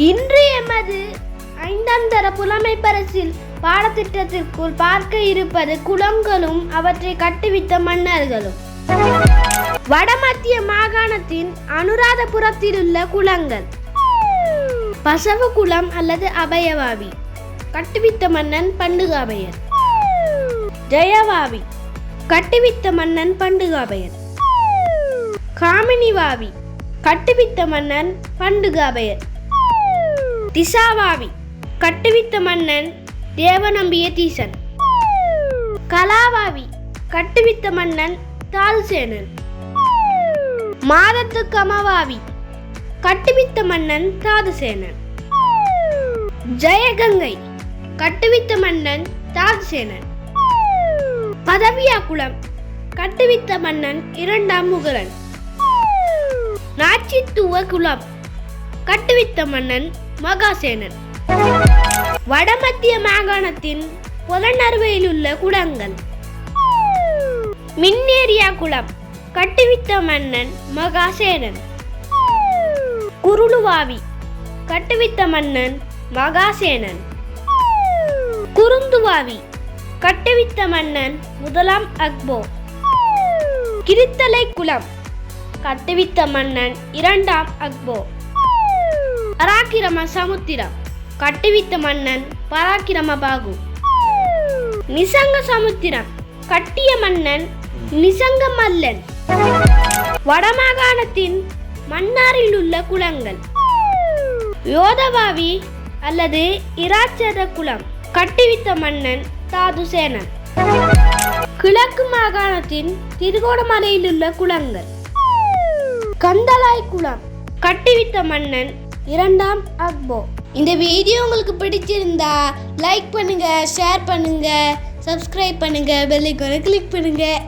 இன்று எமது 5ஆம் தர புலமை பரிசில் பாடத்திட்டத்திற்குள் பார்க்க இருப்பது குளங்களும் அவற்றை கட்டுவித்த மன்னர்களும். வடமத்திய மாகாணத்தின் அனுராதபுரத்தில் உள்ள குளங்கள். பசவ குளம் அல்லது அபயவாவி, கட்டுவித்த மன்னன் பண்டுகாபயர். ஜெயவாவி, கட்டுவித்த மன்னன் பண்டுகாபயர். காமினிவாவி, கட்டுவித்த மன்னன் பண்டுகாபயர். திசாவாவி, கட்டுவித்த மன்னன் தேவநம்பிய தீசன். கலாவாவி, கட்டுவித்த மன்னன் தால்சேனன். மாதத்துக்கமவாவி, கட்டுவித்த மன்னன் தாதுசேனன். ஜெயகங்கை, கட்டுவித்த மன்னன் தாதுசேனன். பதவியாக்குளம், கட்டுவித்த மன்னன் 2ஆம் முகலன். நாச்சித்துவ குளம், கட்டுவித்த மன்னன் மகாசேனன். வடமத்திய மாகாணத்தின் புலனறுவையில் உள்ள குளங்கள். மின்னேரியா குளம், கட்டுவித்த மன்னன் மகாசேனன். குருளுவாவி, கட்டுவித்த மன்னன் மகாசேனன். குருந்துவாவி, கட்டுவித்த மன்னன் 1ஆம் அக்போ. கிரித்தலை குளம், கட்டுவித்த மன்னன் 2ஆம் அக்போ. பராக்கிரம சமுத்திரம், கட்டுவித்த மன்னன் பராக்கிரமபாகு. நிசங்க சமுத்திரம், கட்டிய மன்னன் நிசங்க மல்லன். வடமாகாணத்தின் மன்னாரில் உள்ள குளங்கள். யோதவாவி அல்லது இராச்சத குளம், கட்டுவித்த மன்னன் தாதுசேனன். கிழக்கு மாகாணத்தின் திருகோணமலையில் உள்ள குளங்கள். கந்தளாய் குளம், கட்டுவித்த மன்னன் 2ஆம் அக்போ. இந்த வீடியோ உங்களுக்கு பிடிச்சிருந்தா லைக் பண்ணுங்க, ஷேர் பண்ணுங்க, சப்ஸ்கிரைப் பண்ணுங்க, பெல் ஐகானை கிளிக் பண்ணுங்க.